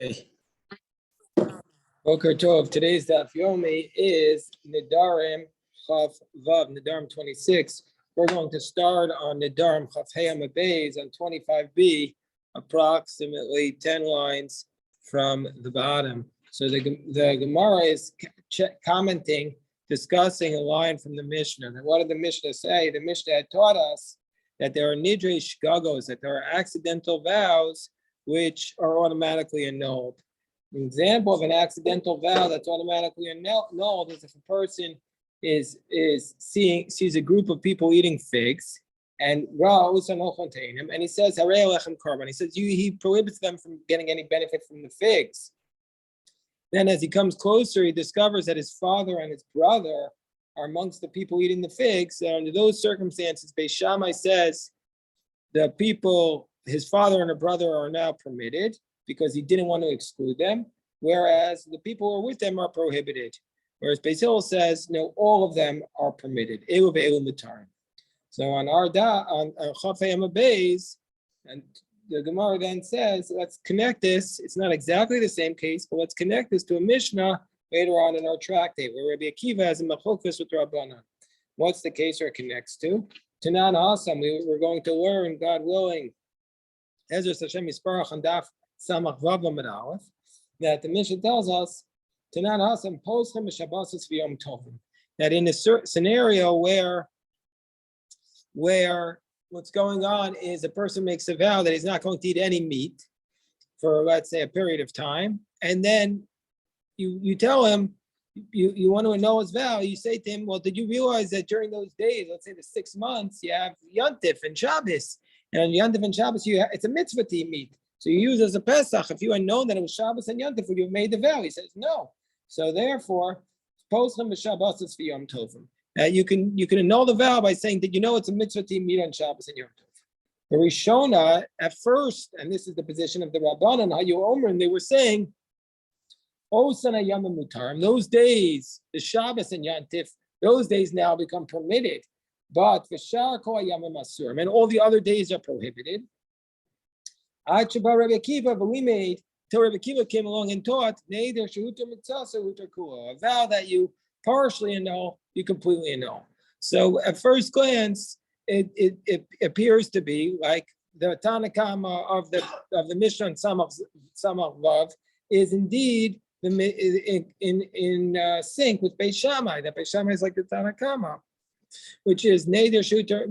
Hey. Boker Tov. Today's Daf Yomi is Nedarim Chaf Vav, Nedarim 26. We're going to start on Nedarim Chaf Hayam Abayz on 25b, approximately 10 lines from the bottom. So the Gemara is commenting, discussing a line from the Mishnah. And what did the Mishnah say? The Mishnah had taught us that there are nidrei shgagos, that there are accidental vows which are automatically annulled. An example of an accidental vow that's automatically annulled is if a person sees a group of people eating figs, and he says, he says he prohibits them from getting any benefit from the figs. Then as he comes closer, he discovers that his father and his brother are amongst the people eating the figs. And under those circumstances, Beis Shammai says the people, his father and her brother, are now permitted because he didn't want to exclude them, whereas the people who are with them are prohibited. Whereas Beis Hillel says, no, all of them are permitted. Elu ve'elu mutarim. So on Chaf Hayam Abayz, and the Gemara then says, let's connect this. It's not exactly the same case, but let's connect this to a Mishnah later on in our tractate, where Rabbi Akiva has a machlokas with Rabbanan. What's the case where it connects to? Tanan Asam, we're going to learn, God willing, Ezra Hashem Yisparach and Daf Samach Vav Amud Aleph, that the Mishnah tells us, Tanan Asam Poschem Shabbos V'Yom Tovim, that in a scenario where what's going on is a person makes a vow that he's not going to eat any meat for, let's say, a period of time, and then you tell him you want to annul his vow. You say to him, well, did you realize that during those days, let's say the 6 months, you have Yontif and Shabbos, and on Yontif and Shabbos it's a mitzvah to eat meat, so you use it as a Pesach. If you had known that it was Shabbos and Yontif, would you have made the vow? He says no. So therefore, Poschem Shabbos is V'Yom Tovim. You can annul the vow by saying that it's a mitzvah to eat meat on Shabbos and Yom Tov. The Rishona at first, and this is the position of the Rabbanan, Hayu Omer, and they were saying, Osana Yom Mutarim, those days, the Shabbos and Yom Tif, those days now become permitted, but V'shar Kol Yom Masurim, and all the other days are prohibited. Ad Sheba Rabbi Akiva, but we made till Rabbi Akiva came along and taught, Neder Shehuta Mitzasa Hutar Kula, a vow that you partially annul, you completely annul. So at first glance, it appears to be like the Tanakama of the Mishnah and Samach Vav is indeed in sync with Beis Shammai. That Beis Shammai is like the Tanakama, which is Neder Shehuta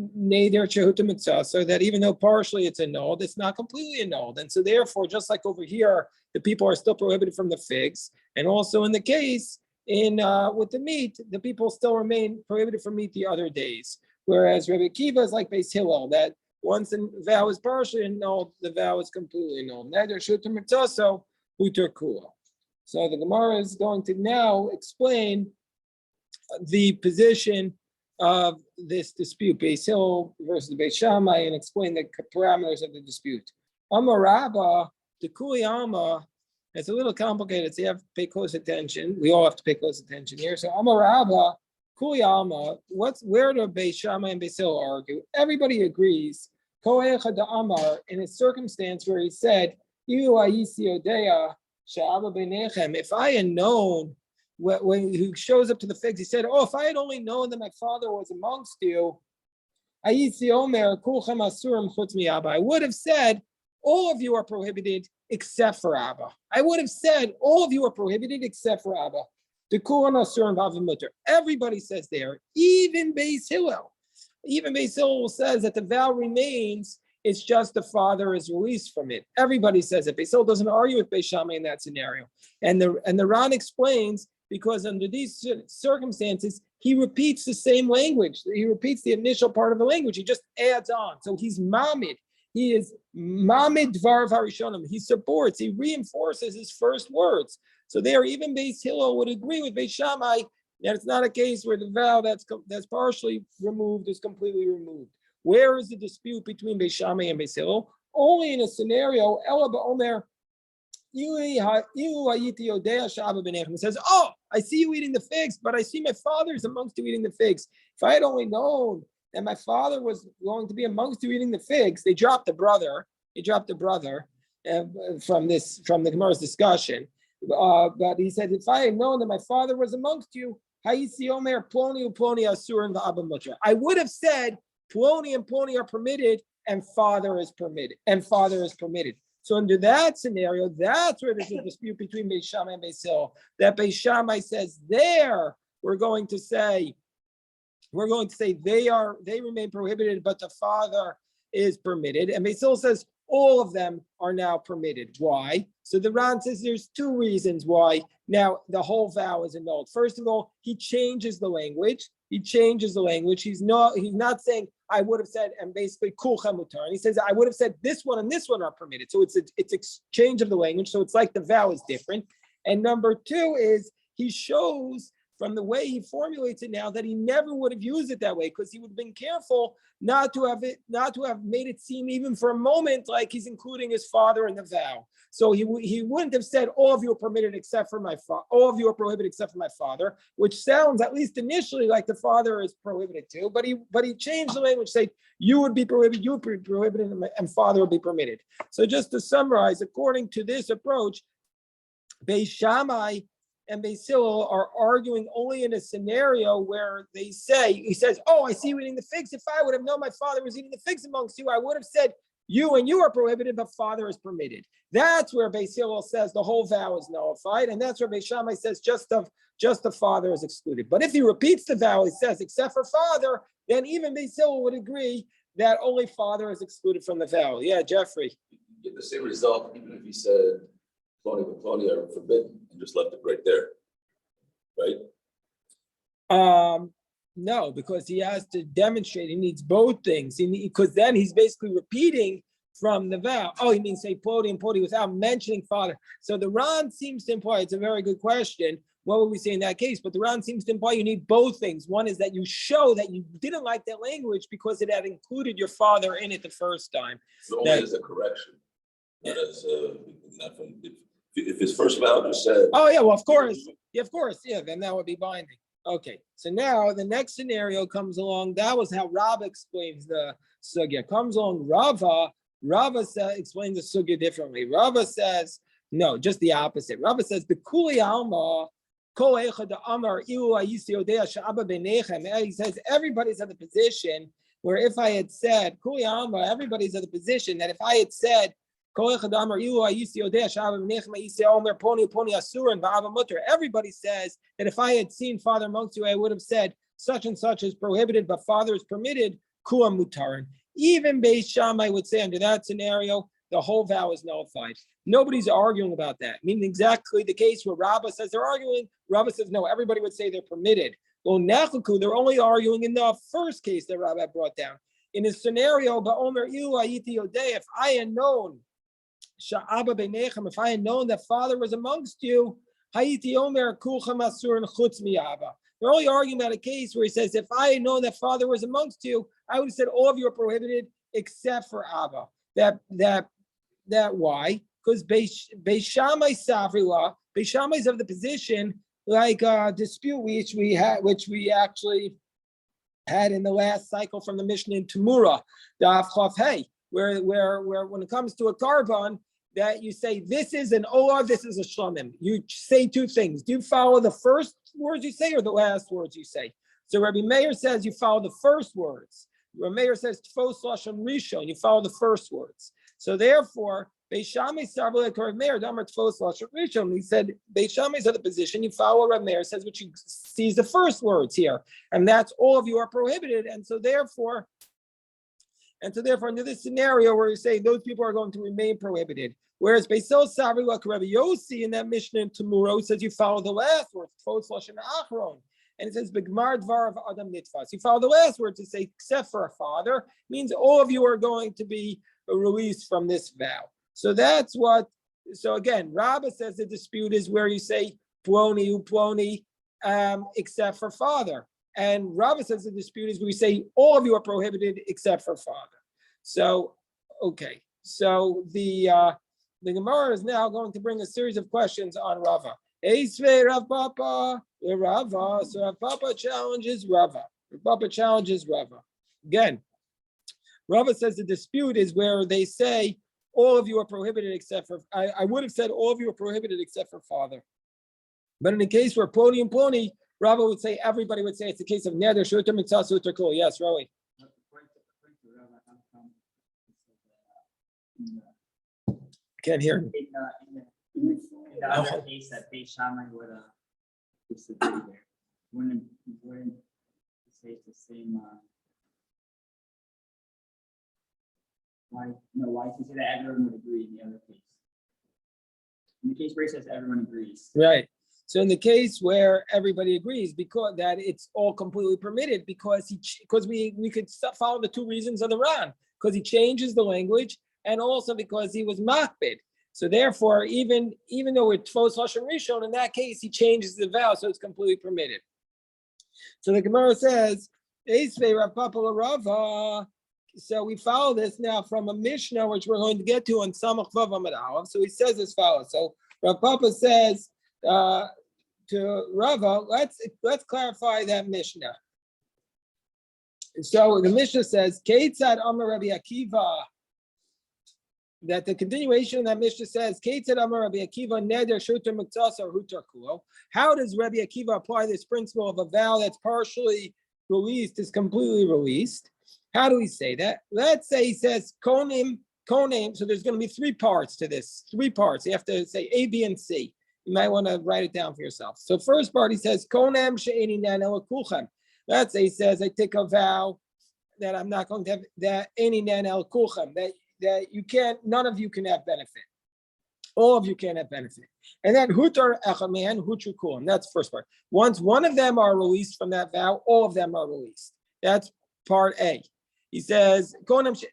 Mitzah, so that even though partially it's annulled, it's not completely annulled. And so therefore, just like over here, the people are still prohibited from the figs, and also in the case with the meat, the people still remain prohibited from meat the other days. Whereas Rabbi Akiva is like Beis Hillel, that once the vow is partially annulled, the vow is completely annulled. Neither Shuter Mitzaso, Uter Kula. So the Gemara is going to now explain the position of this dispute, Beis Hillel versus Beis Shammai, and explain the parameters of the dispute. Amar Rabba, the Kuli Alma. It's a little complicated, so you have to pay close attention. We all have to pay close attention here. So Amar Rabba, Kuli Alma, where do Beis Shammai and Beis Hillel argue? Everybody agrees. In a circumstance where he said, if I had known, when he shows up to the figs, he said, if I had only known that my father was amongst you, I would have said, all of you are prohibited except for Abba. I would have said, all of you are prohibited except for Abba. Everybody says there, even Beis Hillel. Even Beis Hillel says that the vow remains, it's just the father is released from it. Everybody says it. Beis Hillel doesn't argue with Beis Shammai in that scenario. And the Ran explains, because under these circumstances, he repeats the same language. He repeats the initial part of the language. He just adds on. So he's mamid. He is mamid dvar harishonim. He supports, he reinforces his first words. So there, even Beis Hillel would agree with Beis Shammai that it's not a case where the vow that's partially removed is completely removed. Where is the dispute between Beis Shammai and Beis Hillel? Only in a scenario, Ela ba'omer, he says, I see you eating the figs, but I see my father's amongst you eating the figs. If I had only known that my father was going to be amongst you eating the figs, they dropped the brother. from the Gemara's discussion. But he said, if I had known that my father was amongst you, I would have said Ploni and Ploni are permitted and father is permitted. So under that scenario, that's where there's a dispute between Beis Shammai and Beis Hillel. That Beis Shammai says there, we're going to say they remain prohibited, but the father is permitted. And Beis Hillel says all of them are now permitted. Why? So the Ran says there's two reasons why now the whole vow is annulled. First of all, he changes the language. He's not saying I would have said, and basically kulchem mutar. He says I would have said this one and this one are permitted. So it's exchange of the language. So it's like the vow is different. And number two is he shows from the way he formulates it now that he never would have used it that way, because he would have been careful not to have made it seem even for a moment like he's including his father in the vow. So he wouldn't have said all of you are permitted except for my father, all of you are prohibited except for my father, which sounds at least initially like the father is prohibited too. But he changed the language, say you would be prohibited, and father would be permitted. So just to summarize, according to this approach, Beis Shammai and Beis Hillel are arguing only in a scenario where he says, oh, I see you eating the figs. If I would have known my father was eating the figs amongst you, I would have said you and you are prohibited, but father is permitted. That's where Beis Hillel says the whole vow is nullified, and that's where Beis Shammai says just the father is excluded. But if he repeats the vow, he says except for father, then even Beis Hillel would agree that only father is excluded from the vow. Yeah, Jeffrey. You get the same result even if he said Ploni and Ploni are forbidden and just left it right there, right? No, because he has to demonstrate. He needs both things. Because then he's basically repeating from the vow. Oh, he means say Ploni and Ploni without mentioning father. So the Ran seems to imply, it's a very good question, what would we say in that case? But the Ran seems to imply you need both things. One is that you show that you didn't like that language because it had included your father in it the first time. So only as a correction, not as not from if his first vow just said. Oh yeah, well of course, then that would be binding. Okay, so now the next scenario comes along. That was how Rava explains the sugya. Comes along Rava explains the sugya differently. Rava says no, just the opposite. Rava says the kuli alma. He says everybody's at the position where if I had said kuli alma, everybody's at the position that if I had said everybody says that if I had seen father amongst you, I would have said such and such is prohibited, but father is permitted. Even Beis Shammai would say under that scenario, the whole vow is nullified. Nobody's arguing about that. Meaning exactly the case where Rabbah says they're arguing. Rabbah says no, everybody would say they're permitted. Well, Nechaku, they're only arguing in the first case that Rabbah brought down. In a scenario, if I had known if I had known that father was amongst you, they're only arguing about a case where he says, if I had known that father was amongst you, I would have said all of you are prohibited except for Abba. That why? Because Beis Shammai Savrila, Beis Shammai is of the position like a dispute which we actually had in the last cycle from the Mishnah in Tamura, the Avchav Hey. Where when it comes to a carbon, that you say this is an olah, this is a shlamim. You say two things. Do you follow the first words you say or the last words you say? So Rabbi Meir says you follow the first words. Rabbi Meir says tfos lashon rishon. You follow the first words. So therefore, Beis Shammai sarvulek Rabbi Meir damar tfos lashon rishon. He said Beis Shammai is at the position you follow Rabbi Meir says which you sees the first words here, and that's all of you are prohibited, and so therefore, under this scenario where you say those people are going to remain prohibited, whereas Beis Hillel Savri like Rabbi Yossi in that Mishnah in Tamura says you follow the last word, Tfos Lashon Achron, and it says Begmar Dvar of Adam Nitfas. You follow the last word to say except for a father means all of you are going to be released from this vow. So that's what. So again, Rabbah says the dispute is where you say Ploni uploni except for father. And Rava says the dispute is we say all of you are prohibited except for father. So, okay. So the Gemara is now going to bring a series of questions on Rava. Eisvei Rav Papa, Rava. So Rav Papa challenges Rava. Again, Rava says the dispute is where they say all of you are prohibited except for, I would have said all of you are prohibited except for father. But in the case where Ploni and Ploni, Rabbi would say, everybody would say it's the case of Neder, Shuter, Mitzvah, Suter, Kul. Yes, Rowie. Can't hear him. In the other case that Beis Shammai would disagree there, wouldn't say it's the same. Why can you say that everyone would agree in the other case? In the case where it says everyone agrees. Right. So in the case where everybody agrees, because that it's all completely permitted, because we could follow the two reasons of the Ran, because he changes the language, and also because he was makbid. So therefore, even though it's Tvos Lashon Rishon, in that case he changes the vow, so it's completely permitted. So the Gemara says, Eisvei Rav Papa Rava. So we follow this now from a Mishnah, which we're going to get to on Samach Vav Amud Aleph. So he says as follows. So Rav Papa says to Rava, let's clarify that Mishnah. So the Mishnah says, Keitzad Amar Rabbi Akiva, that the continuation of that Mishnah says, Keitzad Amar Rabbi Akiva Neder Shuter Miktas or Hutar Kulo. How does Rabbi Akiva apply this principle of a vow that's partially released is completely released? How do we say that? Let's say he says konim. So there's going to be three parts to this. Three parts. You have to say A, B, and C. You might want to write it down for yourself. So first part, he says konem she'eni nanel kulchem. Let's say he says, I take a vow that I'm not going to have that any nanel kulchem, that you can't, none of you can have benefit. All of you can have benefit. And then hutar echaman hutru kulam. That's the first part. Once one of them are released from that vow, all of them are released. That's part A. He says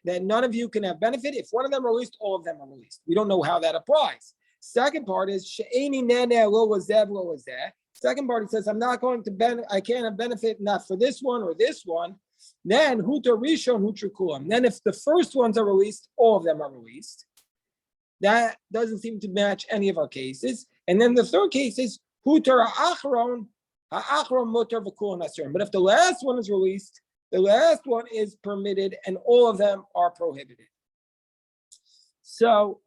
that none of you can have benefit. If one of them are released, all of them are released. We don't know how that applies. Second part is she'eni naneh lo wazev lo wazeh. Second part, he says, I'm not going to I can't have benefit not for this one or this one. Then hutar rishon hutru kulam. Then if the first ones are released, all of them are released. That doesn't seem to match any of our cases. And then the third case is hutar ha'achron mutar v'kulan asurim. But if the last one is released, the last one is permitted, and all of them are prohibited. So,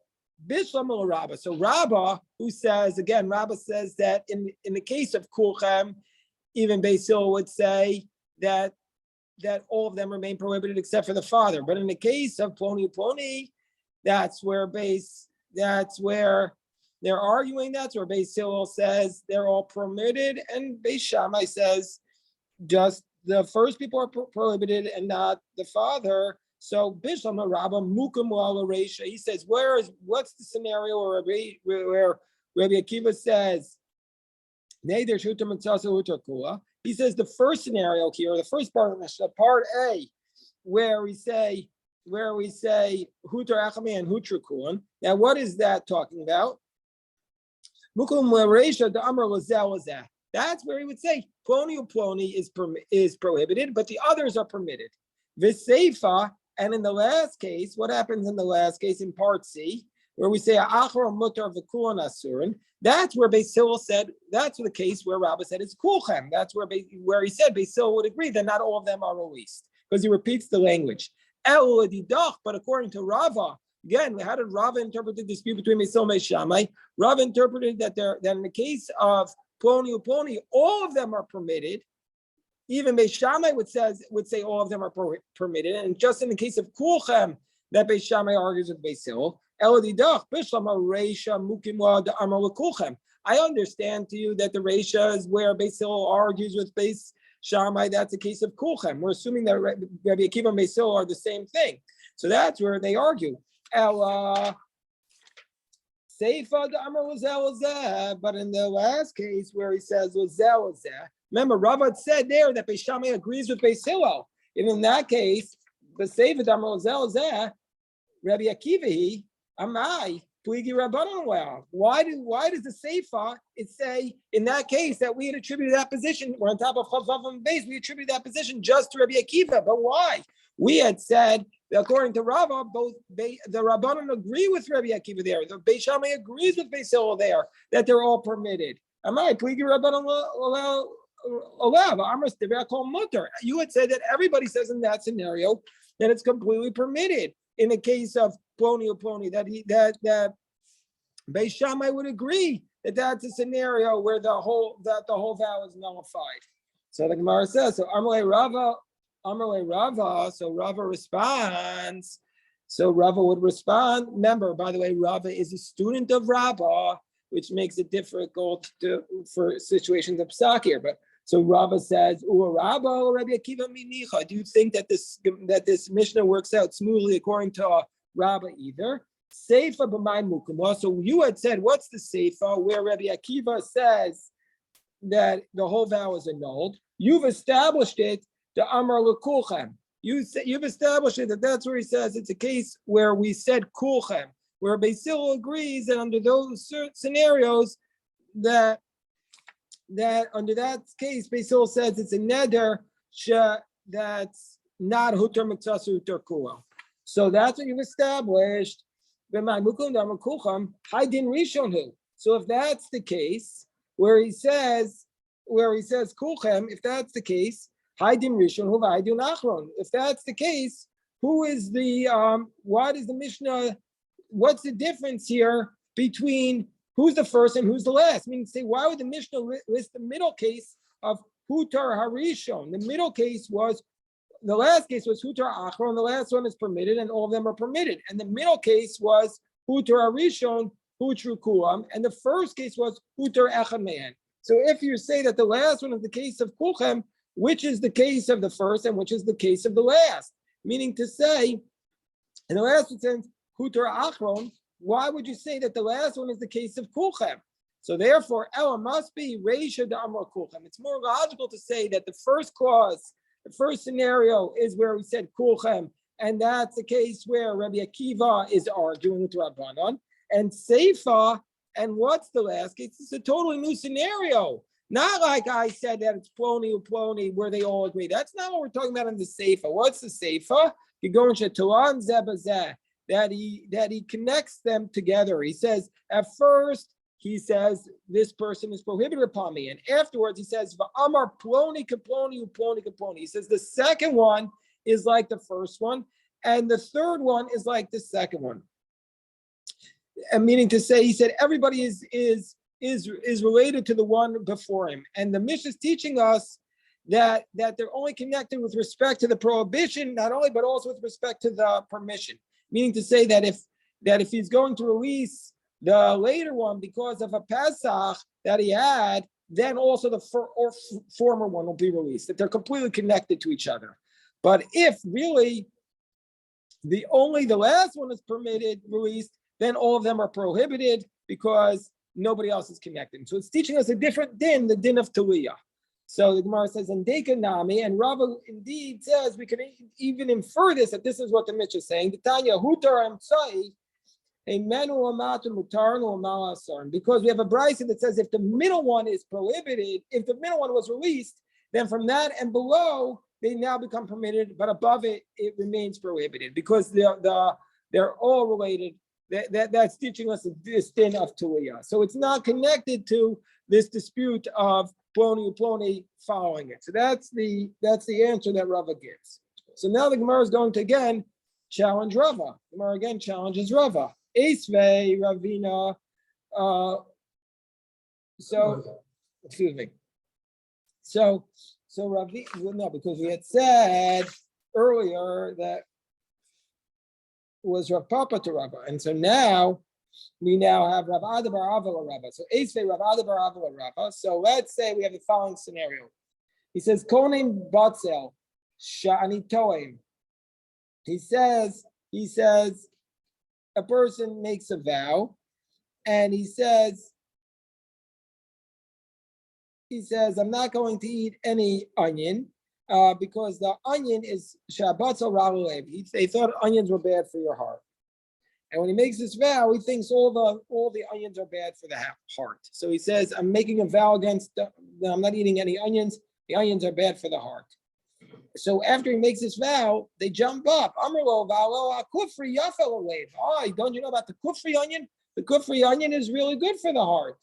Bishlam al Rabbah. So Rabbah, who says, again, Rabbah says that in the case of Kulchem, even Beis Hillel would say that all of them remain prohibited except for the father. But in the case of Ploni, that's where they're arguing. That's where Beis Hillel says they're all permitted, and Beis Shammai says just the first people are prohibited and not the father. So Bishlam Rabbah Mukum Wala Reisha. He says, what's the scenario where Rabbi Akiva says, Neder Shuter Mitzasa Hutar Kula? He says the first scenario here, the first part of Mishnah, part A, where we say Hutar Achami and Hutar Kulan. Now, what is that talking about? Mukum Reisha the Amr Lazeh. That's where he would say Ploni is prohibited, but the others are permitted. V'seifa, and in the last case, what happens in the last case in part C, where we say Achron mutar v'kulan asurin? That's where Beis Hillel said. That's the case where Rabbah said it's kulchem. That's where he said Beis Hillel would agree that not all of them are released, because he repeats the language. But according to Rava, again, how did Rava interpret the dispute between Beis Hillel and Beis Shammai? Rava interpreted that in the case of Ploni, all of them are permitted. Even Beis Shammai would say all of them are permitted. And just in the case of Kulchem, that Beis Shammai argues with Beis Hillel. I understand to you that the Reisha is where Beis Hillel argues with Beis Shammai. That's a case of Kulchem. We're assuming that Rabbi Akiva and Beis Hillel are the same thing. So that's where they argue. Seifa the Amar Lazeh, but in the last case where he says Lazeh, remember Rava said there that Beis Shammai agrees with Beis Hillel. And in that case, the Seifa the Amar Lazeh, Rabbi Akiva, Amai, Puigi Rabbanon. Well, why does the Seifa it say in that case that we had attributed that position? We're on top of Chavav and base. We attributed that position just to Rabbi Akiva, but why? We had said, according to Rava, both the Rabbanon agree with Rabbi Akiva there. The Beis Shammai agrees with Beis Hillel there that they're all permitted. Am I? You would say that everybody says in that scenario that it's completely permitted. In the case of ploni uploni, that Beis Shammai would agree that that's a scenario where the whole vow is nullified. So the Gemara says, so Amalei Rava, so Rava responds. So Rava would respond. Remember, by the way, Rava is a student of Rabbah, which makes it difficult for situations of psak here. But so Rava says, Rabba or Rabbi Akiva minicha. Do you think that this Mishnah works out smoothly according to Rava either? Seifa b'may mukum. So you had said, what's the Seifa where Rabbi Akiva says that the whole vow is annulled? You've established it, the Amar L'Kulchem. You've established it that that's where he says it's a case where we said Kulchem, where Basil agrees that under those scenarios that under that case, Basil says it's a neder that's not hutar miktasu hutar kula. So that's what you've established. So if that's the case, where he says kulchem, if that's the case, if that's the case, who is the what is the Mishnah? What's the difference here between who's the first and who's the last? I mean, say, why would the Mishnah list the middle case of hutar harishon? The middle case was, the last case was hutar achron, the last one is permitted, and all of them are permitted. And the middle case was hutar harishon, hutru kulam, and the first case was hutar echamehan. So if you say that the last one is the case of kulchem, which is the case of the first and which is the case of the last? Meaning to say, in the last sentence, hutar achron, why would you say that the last one is the case of kulchem? So therefore, Ella must be reisha da amar kulchem. It's more logical to say that the first clause, the first scenario is where we said kulchem, and that's the case where Rabbi Akiva is arguing with Rabbanon. And Seifa, and what's the last case? It's a totally new scenario. Not like I said that it's ploni uploni where they all agree. That's not what we're talking about in the Seifa. What's the Seifa? You go into Tulan Zebazeh, that he connects them together. He says, at first, he says, this person is prohibited upon me. And afterwards, he says, V'amar ploni kaploni uploni kaploni. He says, the second one is like the first one, and the third one is like the second one. And meaning to say, he said, everybody is related to the one before him. And the Mishnah is teaching us that they're only connected with respect to the prohibition, not only, but also with respect to the permission. Meaning to say that if he's going to release the later one because of a Pesach that he had, then also the former one will be released, that they're completely connected to each other. But if really the last one is released, then all of them are prohibited because nobody else is connected. So it's teaching us a different din, the din of Taliyah. So the Gemara says, and Dekanami, and Rava indeed says, we can even infer this, that this is what the Mishnah is saying. The Tanya, Hutar Amtsai, a menu amatu mutar no amal asar. Because we have a brisa that says if the middle one is prohibited, if the middle one was released, then from that and below, they now become permitted, but above it, it remains prohibited because they're all related. That's teaching us this din of Tuliyah. So it's not connected to this dispute of ploni following it. So that's the answer that Rava gives. So now the Gemara is going to again challenge Rava. The Gemara again challenges Rava. Esvei Ravina. Excuse me. So Ravi, no, because we had said earlier that was Rav Papa to Rava, and so now we have Rav Ada bar Ava Rava. So Esvei Rav Ada bar Ava Rava. So let's say we have the following scenario. He says Konim Batzel Shani Toim. He says a person makes a vow, and he says I'm not going to eat any onion. Because the onion is Shabbatzel Ralulev. They thought onions were bad for your heart. And when he makes this vow, he thinks all the onions are bad for the heart. So he says, I'm making a vow against, I'm not eating any onions. The onions are bad for the heart. So after he makes this vow, they jump up. Amrlo valo kufri yafel. Oh, don't you know about the kufri onion? The kufri onion is really good for the heart.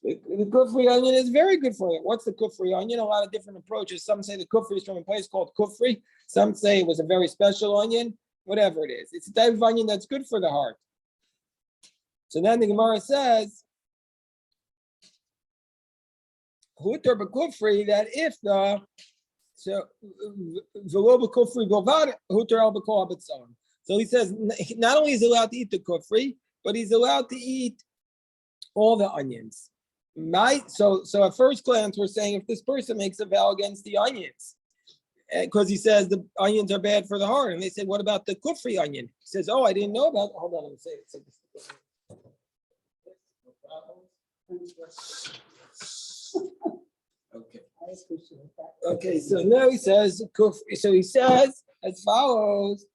The kufri onion is very good for it. What's the kufri onion? A lot of different approaches. Some say the kufri is from a place called Kufri. Some say it was a very special onion. whatever it is. It's a type of onion that's good for the heart. So then the Gemara says, Huter b'kufri, that if the so v'lo b'kufri bovad huter al b'kol habitzon. So he says not only is he allowed to eat the kufri, but he's allowed to eat all the onions. So at first glance we're saying if this person makes a vow against the onions, because he says the onions are bad for the heart, and they say, what about the kufri onion? He says, oh, I didn't know about. Hold on, let me say it. Okay. Okay, so now he says, so he says as follows.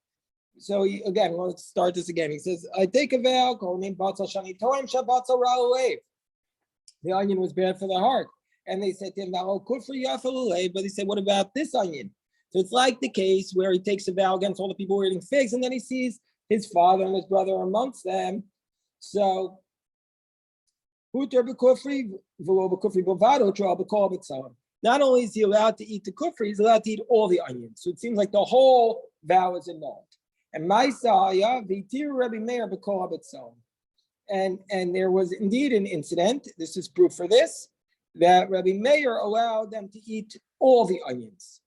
So again, let's start this again. He says, I take a vow, called name Batzal Shani Toim Shabbatzal Ra'alev. The onion was bad for the heart. And they said to him, but he said, what about this onion? So it's like the case where he takes a vow against all the people who are eating figs, and then he sees his father and his brother amongst them. So not only is he allowed to eat the kufri, he's allowed to eat all the onions. So it seems like the whole vow is annulled. And and there was indeed an incident, this is proof for this, that Rabbi Meir allowed them to eat all the onions.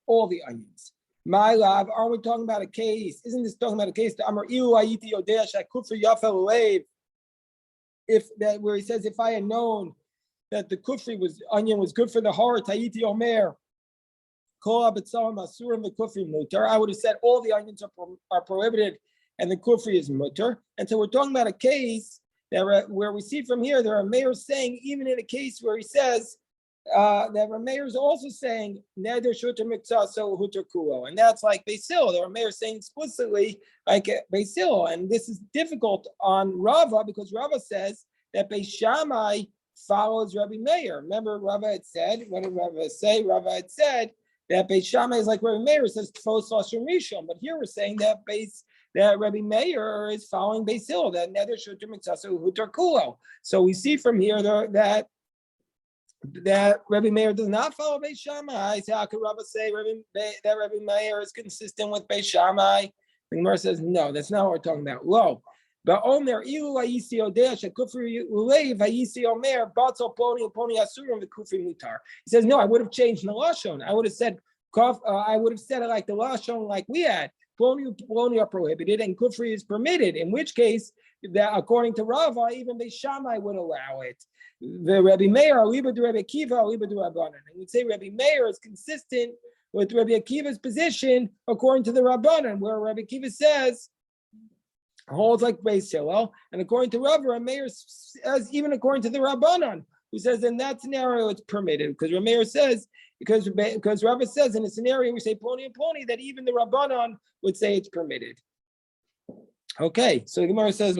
My love, aren't we talking about a case? Isn't this talking about a case? If that where he says, if I had known that the kufri onion was good for the heart, Hayiti Omer, I would have said all the onions are prohibited and the kufri is mutter. And so we're talking about a case that where we see from here, there are mayors saying, even in a case where he says that Rameir is also saying Neder Shuter Miktaso Huter Kulo, and that's like Basil. The Rameir is saying explicitly like Basil, and this is difficult on Rava because Rava says that Beis Shammai follows Rabbi Meir. Remember, Rava had said, what did Rava say? Rava had said that Beis Shammai is like Rabbi Meir, says Tfos Lashon Rishon, but here we're saying that Rabbi Meir is following Basil, that Neder Shuter Miktaso Huter Kulo. So we see from here that Rabbi Meir does not follow Beis Shammai. So how could Rava say that Rabbi Meir is consistent with Beis Shammai? The Gemara says, no, that's not what we're talking about. Lo, but Omer ilu ayisi odea shekufri uleiv ayisi Omer batzal poni asurim v'kufri mutar. He says, no, I would have changed the lashon. I would have said it like the lashon like we had. Ploni are prohibited and kufri is permitted. In which case, that according to Rava, even Beis Shammai would allow it. The Rabbi Meir, Liba de Rabbi Akiva, Liba de Rabbanan. And we'd say Rabbi Meir is consistent with Rabbi Akiva's position according to the Rabbanan, where Rabbi Akiva says, holds like Beis Hillel, and according to Rabbi Meir says, even according to the Rabbanan, who says in that scenario it's permitted, because Rabbi Meir says, because Rava says in a scenario we say Ploni and Ploni, that even the Rabbanan would say it's permitted. Okay, so the Gemara says,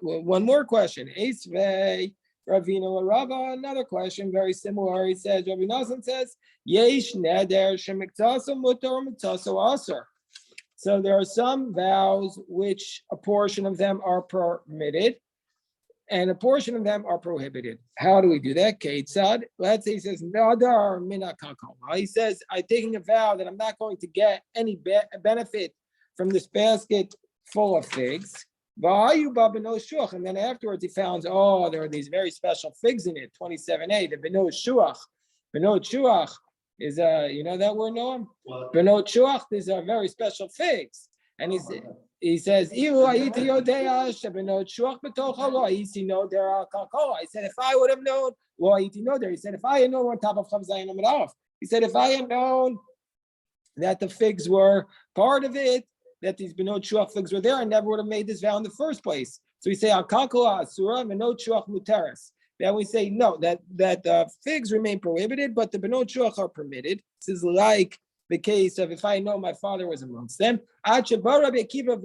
one more question. Eisvei Ravina Rava, another question, very similar. He says, Rabbi Nassim says, Yesh neder shemiktaso mutar miktaso aser. So there are some vows which a portion of them are permitted and a portion of them are prohibited. How do we do that? Keitzad. Let's say he says, Nadar mina kakol. He says, I'm taking a vow that I'm not going to get any benefit from this basket full of figs. And then afterwards he found, there are these very special figs in it, 27a, the Benot Shuach. Benot Shuach is you know that word, Noam? Benot Shuach, these are very special figs. And he says, I said, if I would have known, he said, if I had known on top of Chavzayin, he said, if I had known that the figs were part of it, that these Benot Shuach figs were there, I never would have made this vow in the first place. So we say al kalkola asura Benot Shuach muteres. Then we say no, that figs remain prohibited, but the Benot Shuach are permitted. This is like the case of if I know my father was amongst them. Rabbi Akiva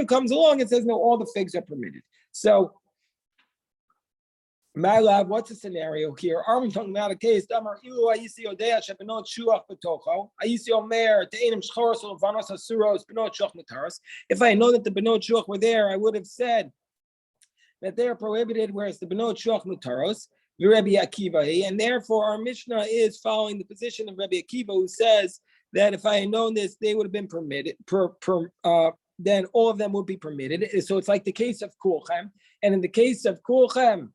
comes along and says no, all the figs are permitted. So my love, what's the scenario here? Are we talking about a case? If I know that the Benot Shuach were there, I would have said that they are prohibited, whereas the Benot Shuach mutaros, Rabbi Akiva, and therefore our Mishnah is following the position of Rabbi Akiva, who says that if I had known this, they would have been permitted, then all of them would be permitted. So it's like the case of Kulchem. And in the case of Kulchem,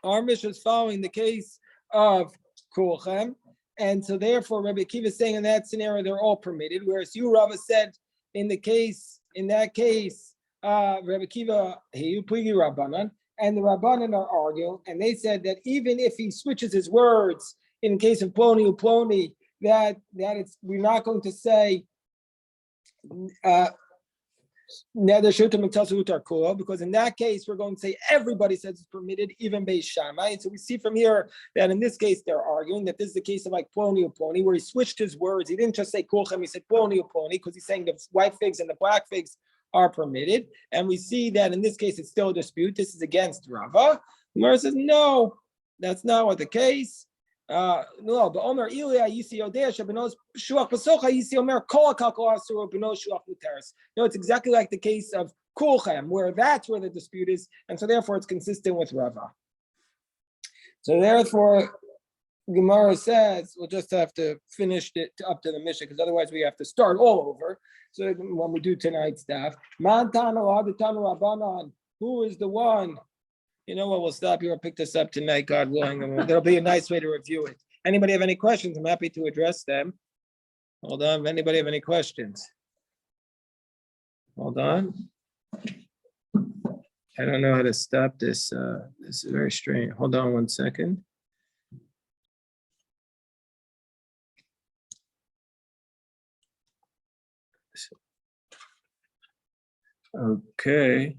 our Mishnah is following the case of Kulchem. And so therefore, Rabbi Akiva is saying in that scenario, they're all permitted. Whereas you, Rava, said in that case, Rabbi Akiva, you pligi Rabbanan, and the Rabbanan are arguing, and they said that even if he switches his words in case of Ploni Uploni, that we're not going to say because in that case we're going to say everybody says it's permitted, even Beis Shammai. And so we see from here that in this case they're arguing that this is the case of like Ploni Uploni, where he switched his words. He didn't just say Kulchem, he said Ploni Uploni, because he's saying the white figs and the black figs are permitted. And we see that in this case it's still a dispute. This is against Rava. Gemara says no, that's not what the case. No, but Omer Ilya Yisi Odea Shabenos Shuach Pasocha Yisi Omer Kol Kalkol Asur Benos Shuach Muteris. No, it's exactly like the case of Kulchem, where that's where the dispute is, and so therefore it's consistent with Rava. So therefore, Gemara says we'll just have to finish it up to the Mishnah, because otherwise we have to start all over. So when we do tonight's stuff, Mantana Haditanu Rabbanan, who is the one? You know what? We'll stop here and pick this up tonight, God willing. And that'll be a nice way to review it. Anybody have any questions? I'm happy to address them. Hold on. If anybody have any questions? Hold on. I don't know how to stop this. This is very strange. Hold on 1 second. Okay.